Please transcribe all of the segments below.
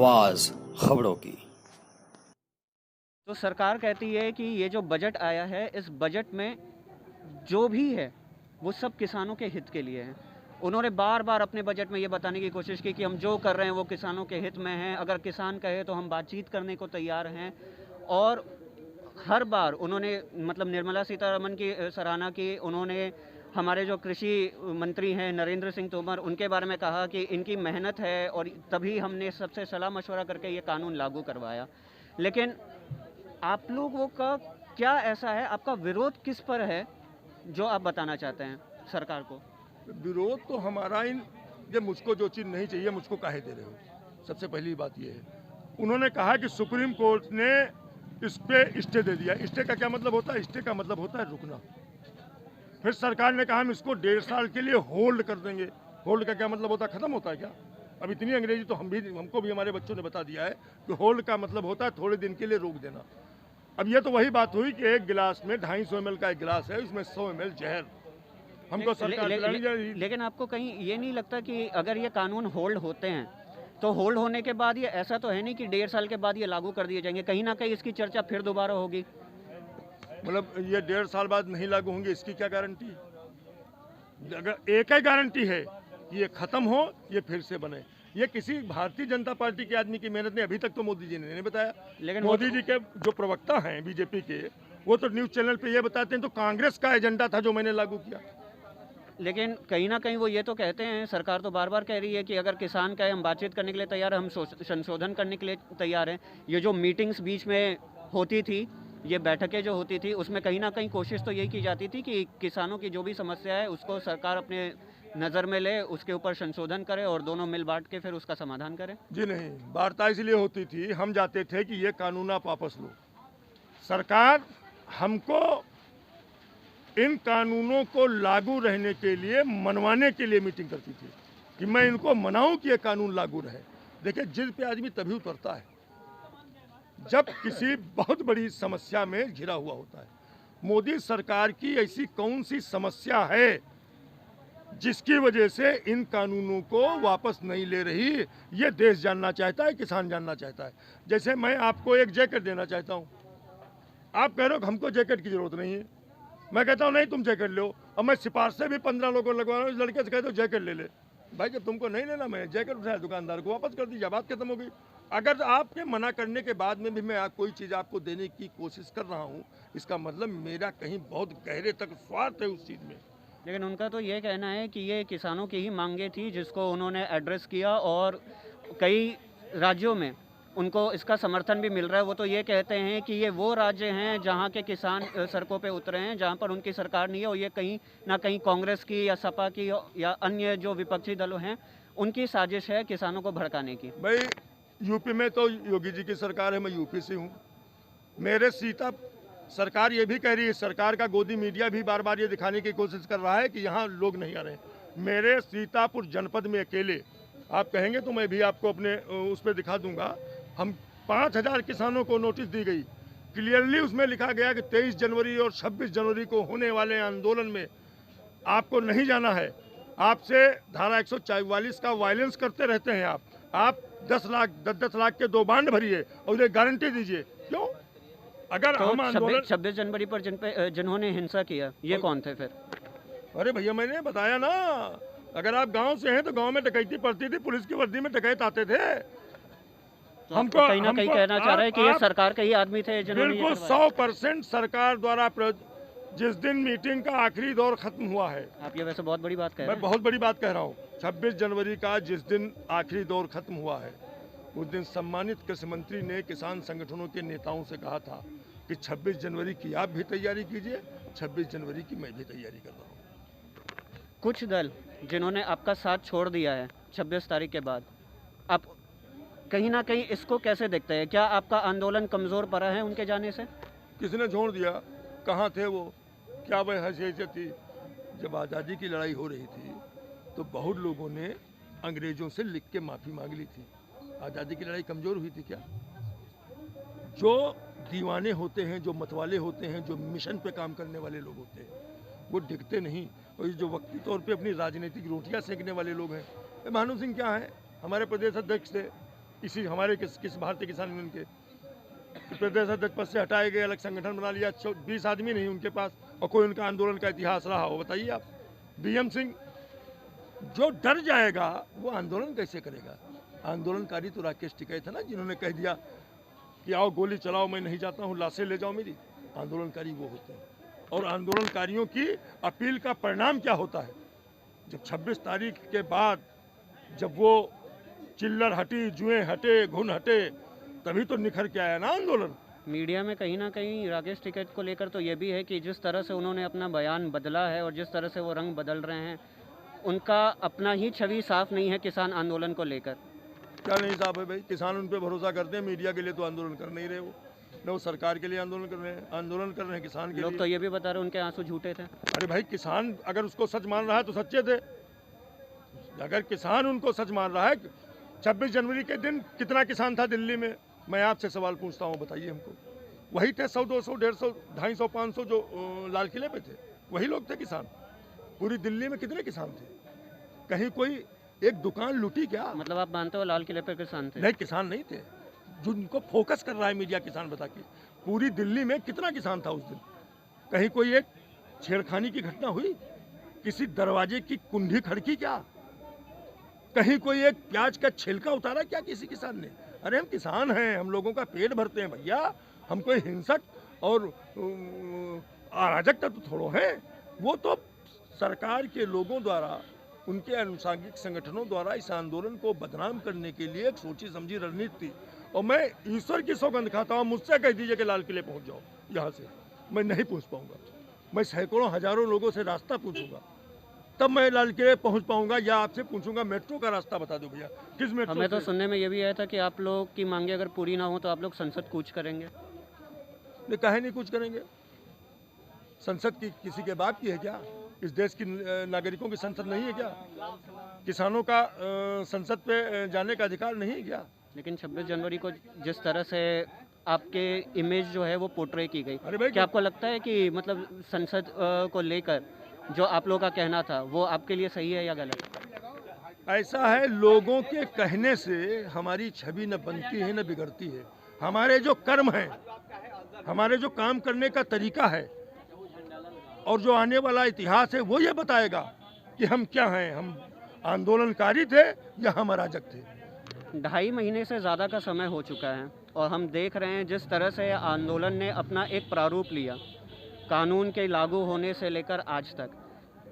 आवाज़ खबरों की। तो सरकार कहती है कि ये जो बजट आया है, इस बजट में जो भी है वो सब किसानों के हित के लिए है। उन्होंने बार बार अपने बजट में ये बताने की कोशिश की कि हम जो कर रहे हैं वो किसानों के हित में है। अगर किसान कहे तो हम बातचीत करने को तैयार हैं। और हर बार उन्होंने मतलब निर्मला सीतारमण की सराहना की। उन्होंने हमारे जो कृषि मंत्री हैं नरेंद्र सिंह तोमर, उनके बारे में कहा कि इनकी मेहनत है और तभी हमने सबसे सलाह मशवरा करके ये कानून लागू करवाया। लेकिन आप लोगों का क्या ऐसा है, आपका विरोध किस पर है जो आप बताना चाहते हैं सरकार को? विरोध तो हमारा इन ये मुझको जो चीज़ नहीं चाहिए मुझको काहे दे रहे हो। सबसे पहली बात ये है, उन्होंने कहा कि सुप्रीम कोर्ट ने इस पे स्टे दे दिया। स्टे का क्या मतलब होता है? स्टे का मतलब होता है रुकना। फिर सरकार ने कहा हम इसको 1.5 साल के लिए होल्ड कर देंगे। होल्ड का क्या मतलब होता है? खत्म होता है क्या? अब इतनी अंग्रेजी तो हमको भी हमारे बच्चों ने बता दिया है कि होल्ड का मतलब होता है थोड़े दिन के लिए रोक देना। अब ये तो वही बात हुई कि एक गिलास में 250 ml का एक गिलास है, उसमें 100 ml जहर हमको सरकार पिलानी जा रही है। लेकिन आपको कहीं ये नहीं लगता कि अगर ये कानून होल्ड होते हैं तो होल्ड होने के बाद ये ऐसा तो है नहीं कि 1.5 साल के बाद ये लागू कर दिए जाएंगे? कहीं ना कहीं इसकी चर्चा फिर दोबारा होगी। मतलब ये 1.5 साल बाद नहीं लागू होंगे, इसकी क्या गारंटी? अगर एक ही गारंटी है कि ये खत्म हो, ये फिर से बने। ये किसी भारतीय जनता पार्टी के आदमी की मेहनत नहीं। अभी तक तो मोदी जी ने नहीं बताया। लेकिन मोदी जी के जो प्रवक्ता हैं बीजेपी के, वो तो न्यूज़ चैनल पे ये बताते हैं तो कांग्रेस का एजेंडा था जो मैंने लागू किया। लेकिन कहीं ना कहीं वो ये तो कहते हैं, सरकार तो बार बार कह रही है कि अगर किसान कहे हम बातचीत करने के लिए तैयार हैं, हम संशोधन करने के लिए तैयार हैं। ये जो मीटिंग्स बीच में होती थी, ये बैठकें जो होती थी, उसमें कहीं ना कहीं कोशिश तो यही की जाती थी कि किसानों की जो भी समस्या है उसको सरकार अपने नज़र में ले, उसके ऊपर संशोधन करे और दोनों मिल बांट के फिर उसका समाधान करें। जी नहीं, वार्ता इसलिए होती थी, हम जाते थे कि ये कानून आप वापस लो। सरकार हमको इन कानूनों को लागू रहने के लिए मनवाने के लिए मीटिंग करती थी कि मैं इनको मनाऊं कि ये कानून लागू रहे। देखिए, जिद पे आदमी तभी उतरता है जब किसी बहुत बड़ी समस्या में घिरा हुआ होता है। मोदी सरकार की ऐसी कौन सी समस्या है जिसकी वजह से इन कानूनों को वापस नहीं ले रही? ये देश जानना चाहता है, किसान जानना चाहता है। जैसे मैं आपको एक जैकेट देना चाहता हूँ, आप कह रहे हो हमको जैकेट की जरूरत नहीं है, मैं कहता हूँ नहीं तुम जैकेट लो। अब मैं सिफारिश से भी 15 लोगों को लगवा रहा हूँ, इस लड़के से कहते हो जैकेट ले ले। भाई जब तुमको नहीं लेना, मैं जैकेट उठाया दुकानदार को वापस कर दीजिए, बात खत्म हो गई। अगर आपके मना करने के बाद में भी मैं कोई चीज़ आपको देने की कोशिश कर रहा हूँ, इसका मतलब मेरा कहीं बहुत गहरे तक स्वार्थ है उस चीज़ में। लेकिन उनका तो ये कहना है कि ये किसानों की ही मांगे थी जिसको उन्होंने एड्रेस किया और कई राज्यों में उनको इसका समर्थन भी मिल रहा है। वो तो ये कहते हैं कि ये वो राज्य हैं जहाँ के किसान सड़कों पे उतरे हैं, जहाँ पर उनकी सरकार नहीं है, और ये कहीं ना कहीं कांग्रेस की या सपा की या अन्य जो विपक्षी दलों हैं उनकी साजिश है किसानों को भड़काने की। भाई यूपी में तो योगी जी की सरकार है, मैं यूपी से हूँ। मेरे सीता सरकार ये भी कह रही है, सरकार का गोदी मीडिया भी बार बार ये दिखाने की कोशिश कर रहा है कि यहाँ लोग नहीं आ रहे। मेरे सीतापुर जनपद में अकेले आप कहेंगे तो मैं भी आपको अपने उस पर दिखा दूंगा। हम 5000 किसानों को नोटिस दी गई, क्लियरली उसमें लिखा गया कि 23 जनवरी और 26 जनवरी को होने वाले आंदोलन में आपको नहीं जाना है। आपसे धारा 144 का वायलेंस करते रहते हैं आप 10 लाख के 2 बांड भरिए और ये गारंटी दीजिए। क्यों? अगर तो हम आंदोलन 26 जनवरी पर जिन्होंने हिंसा किया ये कौन थे फिर? अरे भैया मैंने बताया ना, अगर आप गांव से हैं तो गांव में डकैती पड़ती थी, पुलिस की वर्दी में डकैत आते थे। तो हमको कहीं ना कहीं कहना चाह रहा है कि ये सरकार के ही आदमी थे जिन्होंने ये बिल्कुल 100% सरकार द्वारा जिस दिन मीटिंग का आखिरी दौर खत्म हुआ है। आप ये वैसे बहुत बड़ी बात कह रहे हैं। मैं बहुत बड़ी बात कह रहा हूँ। 26 जनवरी का जिस दिन आखिरी दौर खत्म हुआ है, उस दिन सम्मानित कृषि मंत्री ने किसान संगठनों के नेताओं से कहा था कि 26 जनवरी की आप भी तैयारी कीजिए, 26 जनवरी की मैं भी तैयारी कर रहा हूँ। कुछ दल जिन्होंने आपका साथ छोड़ दिया है 26 तारीख के बाद, आप कहीं ना कहीं इसको कैसे देखते हैं? क्या आपका आंदोलन कमज़ोर पड़ा है उनके जाने से? किसने छोड़ दिया? कहाँ थे वो? क्या वह हैसियत थी? जब आज़ादी की लड़ाई हो रही थी तो बहुत लोगों ने अंग्रेज़ों से लिख के माफ़ी मांग ली थी। आज़ादी की लड़ाई कमज़ोर हुई थी क्या? जो दीवाने होते हैं, जो मतवाले होते हैं, जो मिशन पे काम करने वाले लोग होते हैं, वो दिखते नहीं। और जो वक्ती तौर पे अपनी राजनीतिक रोटियां सेकने वाले लोग हैं, भानु सिंह क्या है, हमारे प्रदेश अध्यक्ष थे, इसी हमारे किस भारतीय किसान यूनियन के प्रदेश अध्यक्ष पद से हटाए गए, अलग संगठन बना लिया, 20 आदमी नहीं उनके पास, और कोई उनका आंदोलन का इतिहास रहा हो? बताइए आप। बीएम सिंह जो डर जाएगा वो आंदोलन कैसे करेगा? आंदोलनकारी तो राकेश टिकैत थे ना, जिन्होंने कह दिया कि आओ गोली चलाओ, मैं नहीं जाता हूँ, लाशें ले जाओ मेरी। आंदोलनकारी वो होते हैं। और आंदोलनकारियों की अपील का परिणाम क्या होता है? जब 26 तारीख के बाद जब वो चिल्लर हटी, जुएं हटे, घुन हटे, तभी तो निखर के आया ना आंदोलन। मीडिया में कहीं ना कहीं राकेश टिकैत को लेकर तो ये भी है कि जिस तरह से उन्होंने अपना बयान बदला है और जिस तरह से वो रंग बदल रहे हैं, उनका अपना ही छवि साफ नहीं है किसान आंदोलन को लेकर। क्या नहीं साहब है भाई? किसान उन पर भरोसा करते हैं, मीडिया के लिए तो आंदोलन कर नहीं रहे वो, न वो सरकार के लिए आंदोलन कर रहे हैं, आंदोलन कर रहे हैं किसान के लोग लिए। तो ये भी बता रहे हैं उनके आंसू झूठे थे। अरे भाई, किसान अगर उसको सच मान रहा है तो सच्चे थे। अगर किसान उनको सच मान रहा है, 26 जनवरी के दिन कितना किसान था दिल्ली में? मैं आपसे सवाल पूछता हूँ, बताइए हमको। वही थे 100, 200, 150, 250, 500 जो लाल किले पे थे, वही लोग थे किसान। पूरी दिल्ली में कितने किसान थे? कहीं कोई एक दुकान लूटी क्या? मतलब आप मानते हो लाल किले पर किसान थे? नहीं, किसान नहीं थे। जिनको फोकस कर रहा है मीडिया किसान बता के, पूरी दिल्ली में कितना किसान था उस दिन? कहीं कोई एक छेड़खानी की घटना हुई? किसी दरवाजे की कुंडी खड़की क्या? कहीं कोई एक प्याज का छिलका उतारा क्या किसी किसान ने? अरे हम किसान हैं, हम लोगों का पेट भरते हैं भैया, हम कोई हिंसक और अराजक तत्व थोड़ो हैं। वो तो सरकार के लोगों द्वारा, उनके अनुसांगिक संगठनों द्वारा इस आंदोलन को बदनाम करने के लिए एक सोची समझी रणनीति थी। और मैं ईश्वर की सौगंध खाता हूँ, मुझसे कह दीजिए कि लाल किले पहुँच जाओ, यहाँ से मैं नहीं पहुँच पाऊँगा। मैं सैकड़ों हजारों लोगों से रास्ता पूछूंगा, तब मैं लाल किले पहुँच पाऊँगा। या आपसे पूछूंगा मेट्रो का रास्ता बता दो भैया, किस मेट्रो? हमें तो सुनने में ये भी आया था कि आप लोग की मांगे अगर पूरी ना हो तो आप लोग संसद कूच करेंगे। नहीं, काहे नहीं कुछ करेंगे? संसद की किसी के बाप की है क्या? इस देश की नागरिकों की संसद नहीं है क्या? किसानों का संसद पे जाने का अधिकार नहीं है क्या? लेकिन 26 जनवरी को जिस तरह से आपके इमेज जो है वो पोर्ट्रे की गई, अरे भाई, क्या आपको लगता है कि मतलब संसद को लेकर जो आप लोगों का कहना था वो आपके लिए सही है या गलत? ऐसा है, लोगों के कहने से हमारी छवि न बनती है न बिगड़ती है। हमारे जो कर्म हैं, हमारे जो काम करने का तरीका है और जो आने वाला इतिहास है, वो ये बताएगा कि हम क्या हैं। हम आंदोलनकारी थे या हम अराजक थे? 2.5 महीने से ज़्यादा का समय हो चुका है और हम देख रहे हैं जिस तरह से आंदोलन ने अपना एक प्रारूप लिया, कानून के लागू होने से लेकर आज तक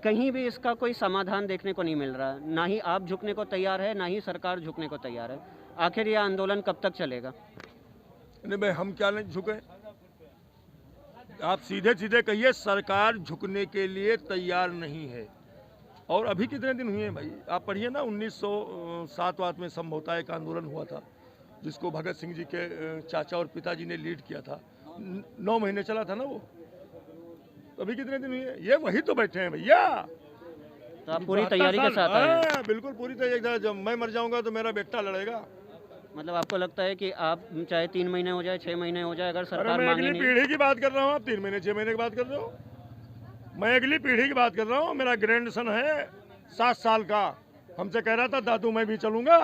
कहीं भी इसका कोई समाधान देखने को नहीं मिल रहा है। ना ही आप झुकने को तैयार है, ना ही सरकार झुकने को तैयार है। आखिर ये आंदोलन कब तक चलेगा? नहीं भाई, हम क्या नहीं झुके? आप सीधे सीधे कहिए, सरकार झुकने के लिए तैयार नहीं है। और अभी कितने दिन हुए हैं भाई? आप पढ़िए ना, 1907 में संभवतः एक आंदोलन हुआ था जिसको भगत सिंह जी के चाचा और पिताजी ने लीड किया था। 9 महीने चला था ना वो। अभी कितने दिन हुए? ये वही तो बैठे हैं भैया। तो आप पूरी तैयारी के साथ आए हैं? बिल्कुल पूरी तैयारी। जब मैं मर जाऊंगा तो मेरा बेटा लड़ेगा। मतलब आपको लगता है कि आप चाहे 3 महीने हो जाए, 6 महीने हो जाए, अगर अरे सरकार मैं मांगे अगली नहीं। पीढ़ी की बात कर रहा हूँ, आप 3 महीने 6 महीने की बात कर रहे हो? मैं अगली पीढ़ी की बात कर रहा हूँ। मेरा ग्रैंडसन है 7 साल का, हमसे कह रहा था दादू मैं भी चलूंगा।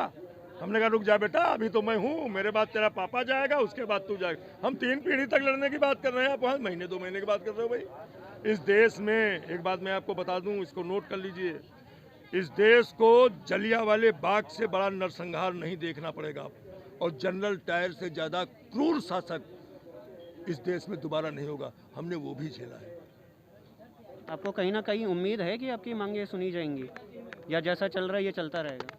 हमने कहा रुक जा बेटा, अभी तो मैं हूँ, मेरे बाद तेरा पापा जाएगा, उसके बाद तू जाएगा। हम 3 पीढ़ी तक लड़ने की बात कर रहे हैं, आप वहाँ महीने 2 महीने की बात कर रहे हो भाई। इस देश में एक बात मैं आपको बता दूं, इसको नोट कर लीजिए, इस देश को जलियांवाले बाग से बड़ा नरसंहार नहीं देखना पड़ेगा और जनरल डायर से ज़्यादा क्रूर शासक इस देश में दोबारा नहीं होगा। हमने वो भी झेला है। आपको कहीं ना कहीं उम्मीद है कि आपकी मांगे सुनी जाएंगी, या जैसा चल रहा है ये चलता रहेगा?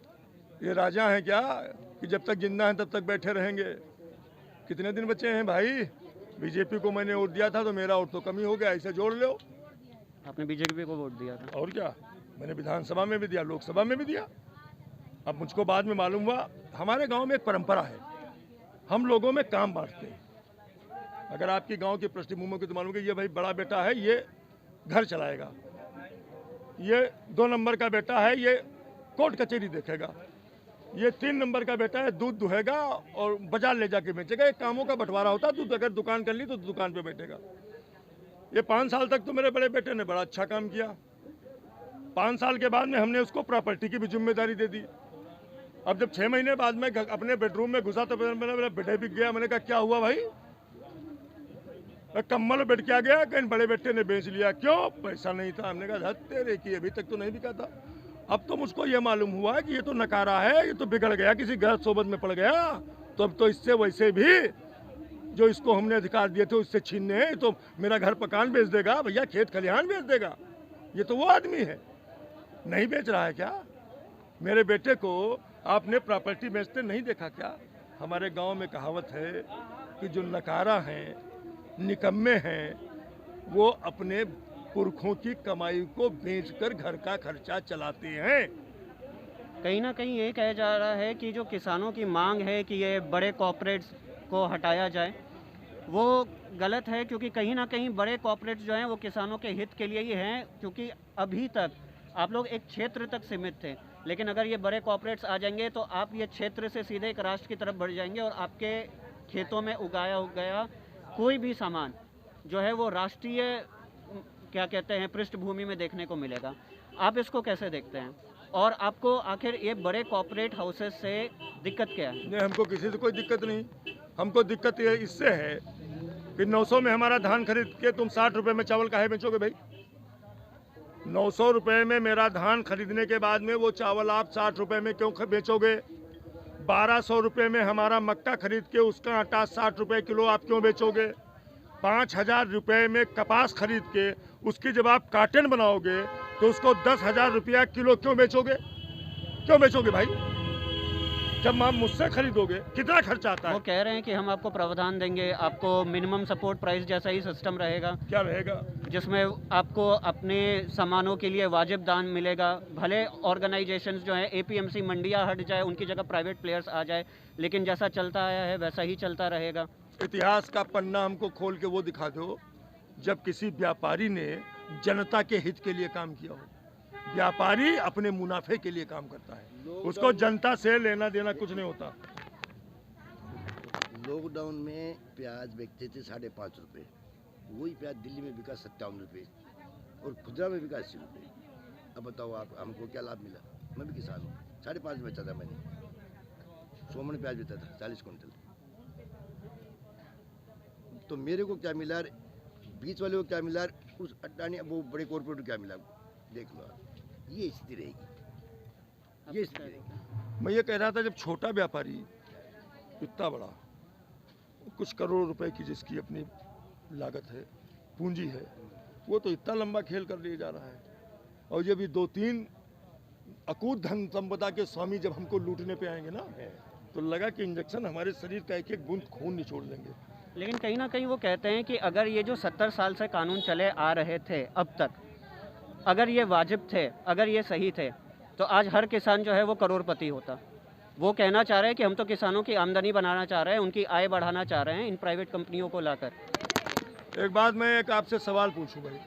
ये राजा हैं क्या कि जब तक जिंदा हैं तब तक बैठे रहेंगे? कितने दिन बचे हैं भाई? बीजेपी को मैंने वोट दिया था तो मेरा वोट तो कमी हो गया, इसे जोड़ लो। आपने बीजेपी को वोट दिया था? और क्या, मैंने विधानसभा में भी दिया, लोकसभा में भी दिया। अब मुझको बाद में मालूम हुआ, हमारे गांव में एक परंपरा है, हम लोगों में काम बांटते हैं। अगर आपकी गांव की पृष्ठभूमि की तो मालूम कि ये भाई बड़ा बेटा है, ये घर चलाएगा, ये 2 नंबर का बेटा है, ये कोर्ट कचहरी देखेगा, ये 3 नंबर का बेटा है, दूध दुहेगा और बाजार ले जाके बेचेगा। एक कामों का बंटवारा होता है। दूध अगर दुकान कर ली तो दुकान पे बैठेगा। ये 5 साल तक तो मेरे बड़े बेटे ने बड़ा अच्छा काम किया। 5 साल के बाद में हमने उसको प्रॉपर्टी की भी जिम्मेदारी दे दी। अब जब 6 महीने बाद में अपने बेडरूम में घुसा तो मेरा बेटे बिक गया। मैंने कहा क्या हुआ भाई? कम्बल बेड क्या गया? कहीं बड़े बेटे ने बेच लिया। क्यों? पैसा नहीं था। हमने कहा तेरे की अभी तक तो नहीं बिका था। अब तो मुझको ये मालूम हुआ कि ये तो नकारा है, ये तो बिगड़ गया, किसी गलत सोबत में पड़ गया। तो अब तो इससे वैसे भी जो इसको हमने अधिकार दिए थे उससे छीनने हैं, तो मेरा घर पकान बेच देगा भैया, खेत खलिहान बेच देगा। ये तो वो आदमी है। नहीं बेच रहा है क्या? मेरे बेटे को आपने प्रॉपर्टी बेचते नहीं देखा क्या? हमारे गांव में कहावत है कि जो नकारा हैं, निकम्मे हैं, वो अपने पुरखों की कमाई को बेचकर घर का खर्चा चलाते हैं। कहीं ना कहीं ये कहा जा रहा है कि जो किसानों की मांग है कि ये बड़े कॉर्पोरेट्स को हटाया जाए, वो गलत है, क्योंकि कहीं ना कहीं बड़े कॉर्पोरेट्स जो हैं वो किसानों के हित के लिए ही हैं। क्योंकि अभी तक आप लोग एक क्षेत्र तक सीमित थे, लेकिन अगर ये बड़े कॉर्पोरेट्स आ जाएंगे तो आप ये क्षेत्र से सीधे एक राष्ट्र की तरफ बढ़ जाएंगे और आपके खेतों में उगाया गया कोई भी सामान जो है वो राष्ट्रीय क्या कहते हैं पृष्ठभूमि में देखने को मिलेगा। आप इसको कैसे देखते हैं? और आपको आखिर ये बड़े कॉर्पोरेट हाउसेस से दिक्कत क्या है? नहीं, हमको किसी से कोई दिक्कत नहीं। हमको दिक्कत ये इससे है कि 900 में हमारा धान खरीद के तुम 60 रुपये में चावल काहे बेचोगे भाई? 900 रुपये में मेरा धान खरीदने के बाद में वो चावल आप 60 रुपये में क्यों बेचोगे? 1200 रुपये में हमारा मक्का खरीद के उसका आटा 60 रुपये किलो आप क्यों बेचोगे? 5000 रुपये में कपास खरीद के उसकी जब आप काटन बनाओगे तो उसको 10,000 रुपया किलो क्यों बेचोगे? क्यों बेचोगे भाई? जब आप मुझसे खरीदोगे कितना खर्चा आता है? वो कह रहे हैं कि हम आपको प्रावधान देंगे, आपको मिनिमम सपोर्ट प्राइस जैसा ही सिस्टम रहेगा। क्या रहेगा? जिसमें आपको अपने सामानों के लिए वाजिब दाम मिलेगा। भले ऑर्गेनाइजेशंस जो हैं एपीएमसी मंडियां हट जाए, उनकी जगह प्राइवेट प्लेयर्स आ जाए, लेकिन जैसा चलता आया है वैसा ही चलता रहेगा। इतिहास का पन्ना हमको खोल के वो दिखा दो जब किसी व्यापारी ने जनता के हित के लिए काम किया हो। व्यापारी अपने मुनाफे के लिए काम करता है, उसको जनता से लेना देना कुछ नहीं होता। लॉकडाउन में प्याज बेचते थे 5.5 रुपये, वही प्याज दिल्ली में बिका 57 रुपये और खुदरा में बिका 80 रुपये। अब बताओ आप, हमको क्या लाभ मिला? मैं भी किसान हूँ, 5.5 बेचा था मैंने। सोमन प्याज बेचा था 40 कुंटल, तो मेरे को क्या मिला? बीच वाले को क्या मिला? उस अड्डानी वो बड़े कॉर्पोरेट को क्या मिला? देख लो आप, ये स्थिति रहेगी, ये स्थिति रहेगी। मैं ये कह रहा था जब छोटा व्यापारी इतना बड़ा कुछ करोड़ रुपए की जिसकी अपनी लागत है, पूंजी है, वो तो इतना लंबा खेल कर लिए जा रहा है। और जब ये 2-3 अकूत धन संपदा के स्वामी जब हमको लूटने पे आएंगे ना, तो लगा कि इंजेक्शन हमारे शरीर का एक एक बूंद खून निचोड़ देंगे। लेकिन कहीं ना कहीं वो कहते हैं कि अगर ये जो 70 साल से कानून चले आ रहे थे अब तक, अगर ये वाजिब थे, अगर ये सही थे, तो आज हर किसान जो है वो करोड़पति होता। वो कहना चाह रहे हैं कि हम तो किसानों की आमदनी बनाना चाह रहे हैं, उनकी आय बढ़ाना चाह रहे हैं इन प्राइवेट कंपनियों को लाकर। एक बात मैं एक आपसे सवाल पूछूं भाई,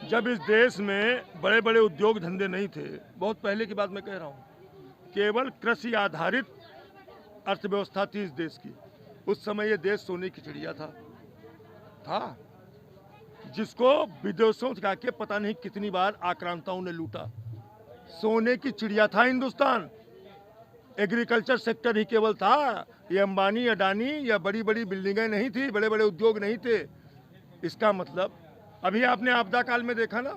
जब इस देश में बड़े बड़े उद्योग धंधे नहीं थे, बहुत पहले की बात मैं कह रहा हूँ, केवल कृषि आधारित अर्थव्यवस्था थी इस देश की, उस समय ये देश सोने की चिड़िया था जिसको विदेशों से आके पता नहीं कितनी बार आक्रांताओं ने लूटा। सोने की चिड़िया था हिंदुस्तान। एग्रीकल्चर सेक्टर ही केवल था, ये अंबानी अडानी या बड़ी बड़ी बिल्डिंगें नहीं थी, बड़े बड़े उद्योग नहीं थे। इसका मतलब अभी आपने आपदा काल में देखा ना,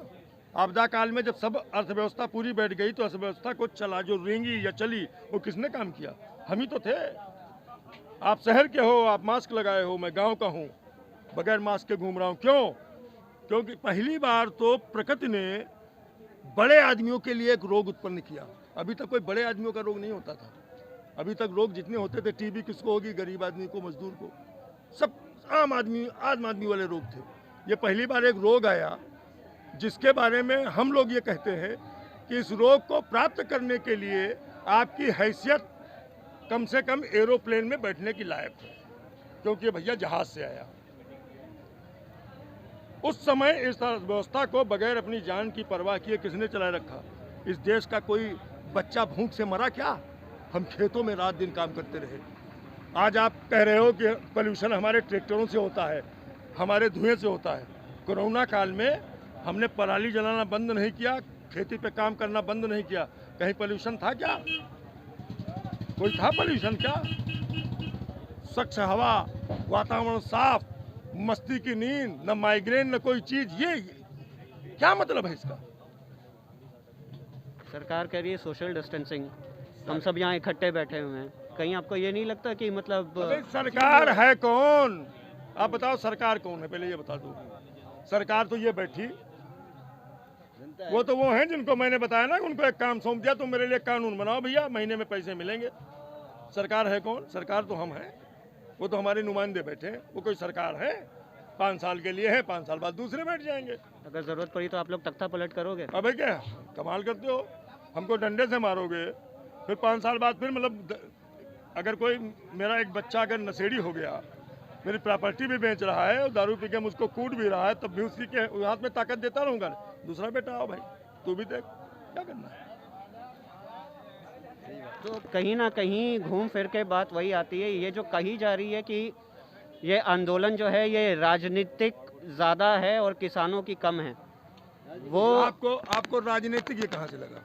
आपदा काल में जब सब अर्थव्यवस्था पूरी बैठ गई तो अर्थव्यवस्था को चला जो रेंगी या चली वो किसने काम किया? हम ही तो थे। आप शहर के हो, आप मास्क लगाए हो, मैं गांव का हूँ, बगैर मास्क के घूम रहा हूँ। क्यों? क्योंकि पहली बार तो प्रकृति ने बड़े आदमियों के लिए एक रोग उत्पन्न किया। अभी तक कोई बड़े आदमियों का रोग नहीं होता था। अभी तक रोग जितने होते थे, टीबी किसको होगी? गरीब आदमी को, मजदूर को, सब आम आदमी वाले रोग थे। ये पहली बार एक रोग आया जिसके बारे में हम लोग ये कहते हैं कि इस रोग को प्राप्त करने के लिए आपकी हैसियत कम से कम एरोप्लेन में बैठने की लायक है, क्योंकि भैया जहाज से आया। उस समय इस व्यवस्था को बगैर अपनी जान की परवाह किए किसने चलाए रखा? इस देश का कोई बच्चा भूख से मरा क्या? हम खेतों में रात दिन काम करते रहे। आज आप कह रहे हो कि पोल्यूशन हमारे ट्रैक्टरों से होता है, हमारे धुएं से होता है। कोरोना काल में हमने पराली जलाना बंद नहीं किया, खेती पे काम करना बंद नहीं किया, कहीं पोल्यूशन था क्या? कोई था पॉल्यूशन क्या? स्वच्छ हवा, वातावरण साफ, मस्ती की नींद, न माइग्रेन, न कोई चीज, ये क्या मतलब है इसका? सरकार कह रही है सोशल डिस्टेंसिंग, हम सब यहाँ इकट्ठे बैठे हुए हैं, कहीं आपको ये नहीं लगता कि मतलब अबे सरकार है कौन? आप बताओ सरकार कौन है, पहले ये बता दो। सरकार तो ये बैठी, वो तो वो हैं जिनको मैंने बताया ना, उनको एक काम सौंप दिया, तुम मेरे लिए कानून बनाओ भैया, महीने में पैसे मिलेंगे। सरकार है कौन? सरकार तो हम हैं, वो तो हमारे नुमाइंदे बैठे हैं। वो कोई सरकार है? 5 साल के लिए है, 5 साल बाद दूसरे बैठ जाएंगे। अगर ज़रूरत पड़ी तो आप लोग तख्ता पलट करोगे? अबे क्या कमाल करते हो, हमको डंडे से मारोगे, फिर 5 साल बाद फिर मतलब अगर कोई मेरा एक बच्चा अगर नशेड़ी हो गया, मेरी प्रॉपर्टी भी बेच रहा है और दारू पी के मुझको कूट भी रहा है, तब भी उसकी के हाथ में ताकत देता रहूँगा। दूसरा बेटा आओ भाई, तू भी देख क्या करना है। तो कहीं ना कहीं घूम फिर के बात वही आती है, ये जो कही जा रही है कि ये आंदोलन जो है ये राजनीतिक ज़्यादा है और किसानों की कम है, वो आपको राजनीतिक ये कहाँ से लगा?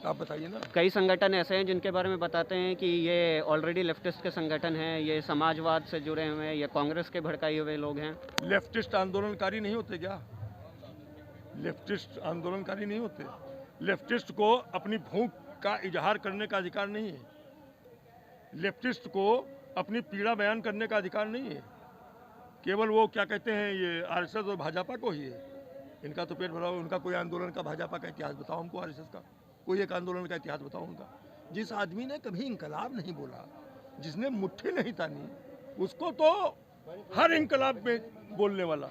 आप बताइए ना। कई संगठन ऐसे हैं जिनके बारे में बताते हैं कि ये ऑलरेडी लेफ्टिस्ट के संगठन हैं, ये समाजवाद से जुड़े हुए हैं, ये कांग्रेस के भड़काए हुए लोग हैं। लेफ्टिस्ट आंदोलनकारी नहीं होते क्या? लेफ्टिस्ट आंदोलनकारी नहीं होते? लेफ्टिस्ट को अपनी भूख का इजहार करने का अधिकार नहीं है, लेफ्टिस्ट को अपनी पीड़ा बयान करने का अधिकार नहीं है। केवल वो क्या कहते हैं, ये आरएसएस और भाजपा को ही है, इनका तो पेट भरा हुआ। उनका कोई आंदोलन का, भाजपा का इतिहास बताओ हमको, आरएसएस का कोई एक आंदोलन का इतिहास बताओ उनका। जिस आदमी ने कभी इंकलाब नहीं बोला, जिसने मुट्ठी नहीं तानी, उसको तो हर इंकलाब में बोलने वाला,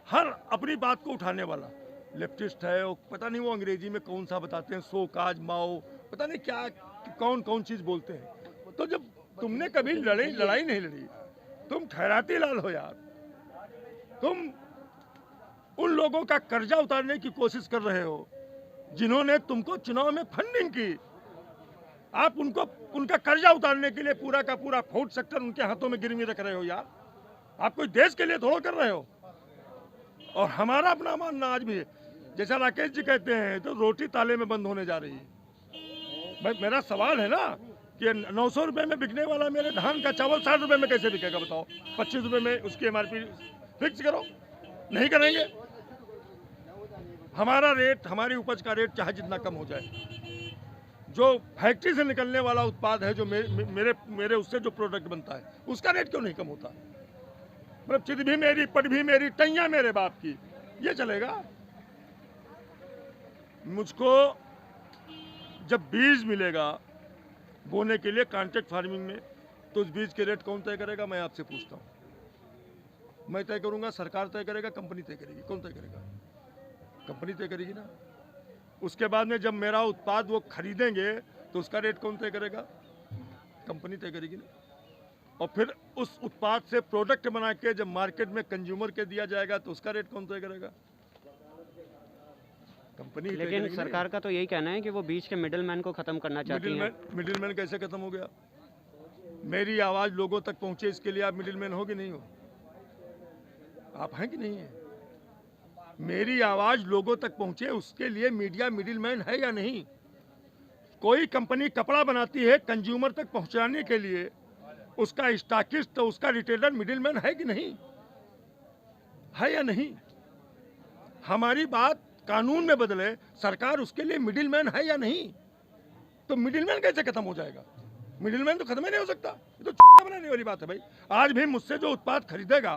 हर अपनी बात को उठाने वाला लेफ्टिस्ट है। और पता नहीं वो अंग्रेजी में कौन सा बताते हैं, सो काज माओ, पता नहीं क्या कौन कौन चीज़ बोलते हैं। तो जब तुमने कभी लड़ाई नहीं लड़ी, तुम खैराती लाल हो यार, तुम उन लोगों का कर्जा उतारने की कोशिश कर रहे हो जिन्होंने तुमको चुनाव में फंडिंग की। आप उनको उनका कर्जा उतारने के लिए पूरा का पूरा फूड सेक्टर उनके हाथों में गिरवी रख रहे हो यार। आप कोई देश के लिए थोड़ा कर रहे हो। और हमारा अपना मानना आज भी है, जैसा राकेश जी कहते हैं, तो रोटी ताले में बंद होने जा रही है। भाई मेरा सवाल है ना कि 900 रुपये में बिकने वाला मेरे धान का चावल 60 रुपये में कैसे बिकेगा बताओ? 25 रुपये में उसकी एमआरपी फिक्स करो। नहीं करेंगे। हमारा रेट, हमारी उपज का रेट चाहे जितना कम हो जाए, जो फैक्ट्री से निकलने वाला उत्पाद है, जो मेरे उससे जो प्रोडक्ट बनता है, उसका रेट क्यों नहीं कम होता? मतलब चित भी मेरी, पट भी मेरी, टैया मेरे बाप की, ये चलेगा? मुझको जब बीज मिलेगा बोने के लिए कॉन्ट्रैक्ट फार्मिंग में, तो उस बीज के रेट कौन तय करेगा? मैं आपसे पूछता हूँ। मैं तय करूँगा? सरकार तय करेगा? कंपनी तय करेगी? कौन तय करेगा? कंपनी तय करेगी ना। उसके बाद में जब मेरा उत्पाद वो खरीदेंगे तो उसका रेट कौन तय करेगा? कंपनी तय करेगी ना। और फिर उस उत्पाद से प्रोडक्ट बना के जब मार्केट में कंज्यूमर के दिया जाएगा तो उसका रेट कौन तय करेगा? कंपनी। लेकिन सरकार का तो यही कहना है कि वो बीच के मिडिलमैन को खत्म करना चाहती है। मिडिलमैन कैसे खत्म हो गया? मेरी आवाज लोगों तक पहुंचे, इसके लिए आप मिडिलमैन हो कि नहीं हो? आप हैं कि नहीं है? मेरी आवाज लोगों तक पहुंचे, उसके लिए मीडिया मिडिलमैन है या नहीं? कोई कंपनी कपड़ा बनाती है, कंज्यूमर तक पहुंचाने के लिए उसका स्टॉकिस्ट, तो उसका रिटेलर मिडिलमैन है कि नहीं है या नहीं? हमारी बात कानून में बदले, सरकार उसके लिए मिडिलमैन है या नहीं? तो मिडिलमैन कैसे खत्म हो जाएगा? मिडिलमैन तो खत्म ही नहीं हो सकता। ये तो चुटिया बनाने वाली बात है भाई। आज भी मुझसे जो उत्पाद खरीदेगा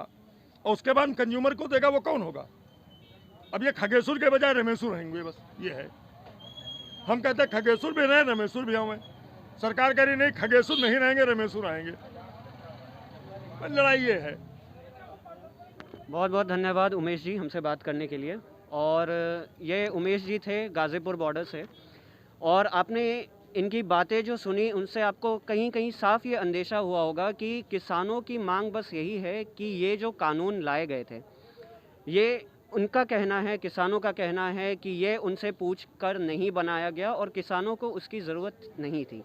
और उसके बाद कंज्यूमर को देगा, वो कौन होगा? अब ये खगेसुर के बजाय रमेशुर रहेंगे, बस ये है। हम कहते हैं खगेसुर भी रहे, रमेशुर भी हमें। सरकार कह रही नहीं, खगेसुर नहीं रहेंगे, रमेशुर आएंगे। लड़ाई ये है। बहुत बहुत धन्यवाद उमेश जी हमसे बात करने के लिए। और ये उमेश जी थे गाज़ीपुर बॉर्डर से, और आपने इनकी बातें जो सुनी उनसे आपको कहीं कहीं साफ ये अंदेशा हुआ होगा कि किसानों की मांग बस यही है कि ये जो कानून लाए गए थे, ये उनका कहना है, किसानों का कहना है कि ये उनसे पूछ कर नहीं बनाया गया और किसानों को उसकी ज़रूरत नहीं थी,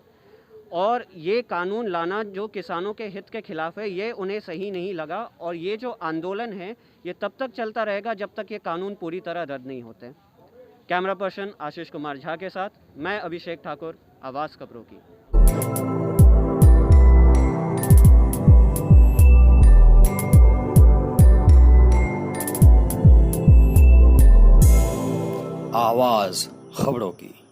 और ये कानून लाना जो किसानों के हित के खिलाफ है, ये उन्हें सही नहीं लगा। और ये जो आंदोलन है ये तब तक चलता रहेगा जब तक ये कानून पूरी तरह रद्द नहीं होते। कैमरा पर्सन आशीष कुमार झा के साथ मैं अभिषेक ठाकुर, आवाज़ खबरों की। आवाज़ खबरों की।